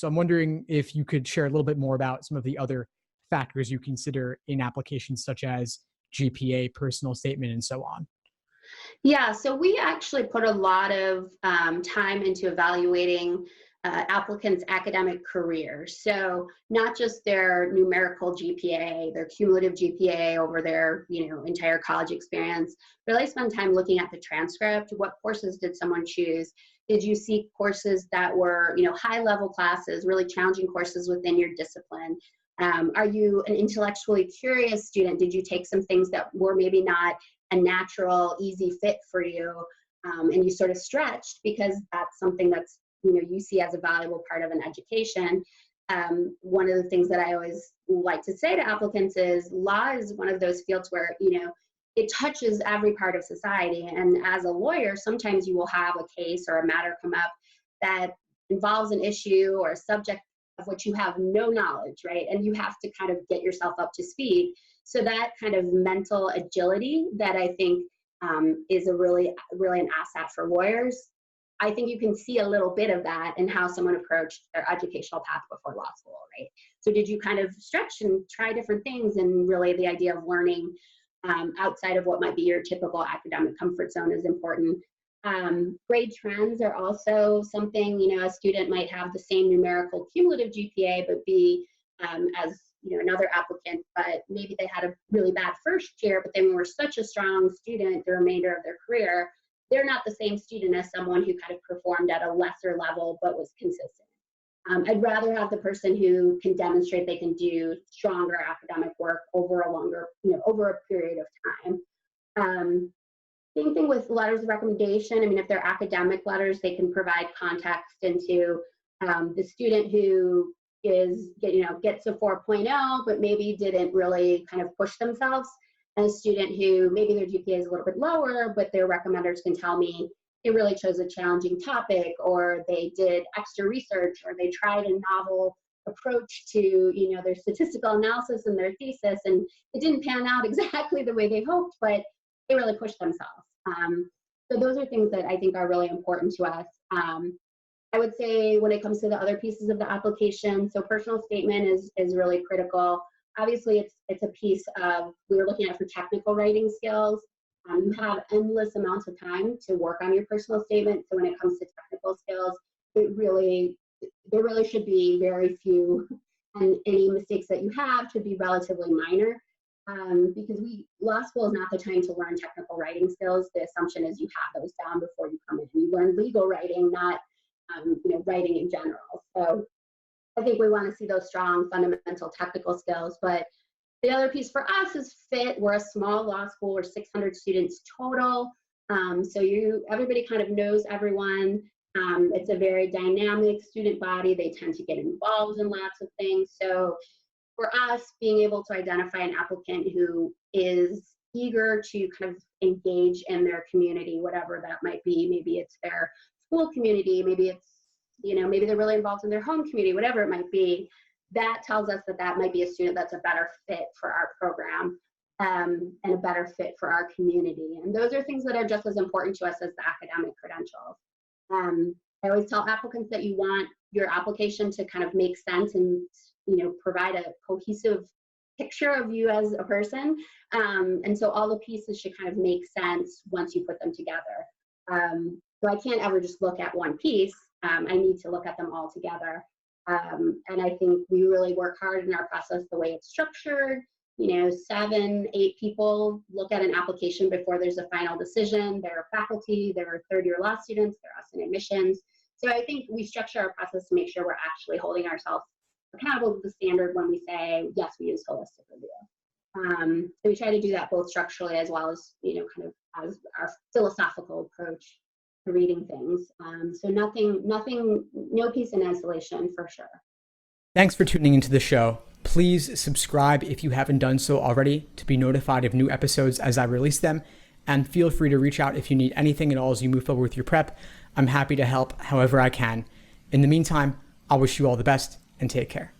So I'm wondering if you could share a little bit more about some of the other factors you consider in applications such as GPA, personal statement, and so on. Yeah, so we actually put a lot of time into evaluating applicants' academic careers. So not just their numerical GPA, their cumulative GPA over their entire college experience. Really spend time looking at the transcript. What courses did someone choose? Did you seek courses that were high-level classes, really challenging courses within your discipline? Are you an intellectually curious student? Did you take some things that were maybe not a natural, easy fit for you, and you sort of stretched because that's something that's you see as a valuable part of an education. One of the things that I always like to say to applicants is law is one of those fields where it touches every part of society, and as a lawyer sometimes you will have a case or a matter come up that involves an issue or a subject of which you have no knowledge, right? And you have to kind of get yourself up to speed. So that kind of mental agility that I think is a really an asset for lawyers. I think you can see a little bit of that in how someone approached their educational path before law school, right? So did you kind of stretch and try different things, and really the idea of learning outside of what might be your typical academic comfort zone is important. Grade trends are also something, a student might have the same numerical cumulative GPA, but be as another applicant, but maybe they had a really bad first year, but they were such a strong student the remainder of their career. They're not the same student as someone who kind of performed at a lesser level but was consistent. I'd rather have the person who can demonstrate they can do stronger academic work over a longer, over a period of time. Same thing with letters of recommendation. I mean, if they're academic letters, they can provide context into the student who gets a 4.0, but maybe didn't really kind of push themselves, and a student who maybe their GPA is a little bit lower, but their recommenders can tell me they really chose a challenging topic, or they did extra research, or they tried a novel approach to their statistical analysis and their thesis, and it didn't pan out exactly the way they hoped, but they really pushed themselves. So those are things that I think are really important to us. I would say when it comes to the other pieces of the application, so personal statement is really critical. Obviously, it's a piece of, we were looking at for technical writing skills. You have endless amounts of time to work on your personal statement. So when it comes to technical skills, there really should be very few, and any mistakes that you have should be relatively minor. Because law school is not the time to learn technical writing skills. The assumption is you have those down before you come in. You learn legal writing, not writing in general. So I think we want to see those strong fundamental technical skills. But the other piece for us is fit. We're a small law school. We're 600 students total. So everybody kind of knows everyone. It's a very dynamic student body. They tend to get involved in lots of things. So for us, being able to identify an applicant who is eager to kind of engage in their community, whatever that might be, maybe it's their school community, maybe it's, maybe they're really involved in their home community, whatever it might be, that tells us that might be a student that's a better fit for our program, and a better fit for our community. And those are things that are just as important to us as the academic credentials. I always tell applicants that you want your application to kind of make sense and provide a cohesive picture of you as a person. And so all the pieces should kind of make sense once you put them together. So I can't ever just look at one piece. I need to look at them all together. And I think we really work hard in our process the way it's structured. 7, 8 people look at an application before there's a final decision. There are faculty, there are third-year law students, there are us in admissions. So I think we structure our process to make sure we're actually holding ourselves accountable to the standard when we say, yes, we use holistic review. So we try to do that both structurally as well as, kind of as our philosophical approach to reading things. So no piece in isolation for sure. Thanks for tuning into the show. Please subscribe if you haven't done so already to be notified of new episodes as I release them. And feel free to reach out if you need anything at all as you move forward with your prep. I'm happy to help however I can. In the meantime, I'll wish you all the best and take care.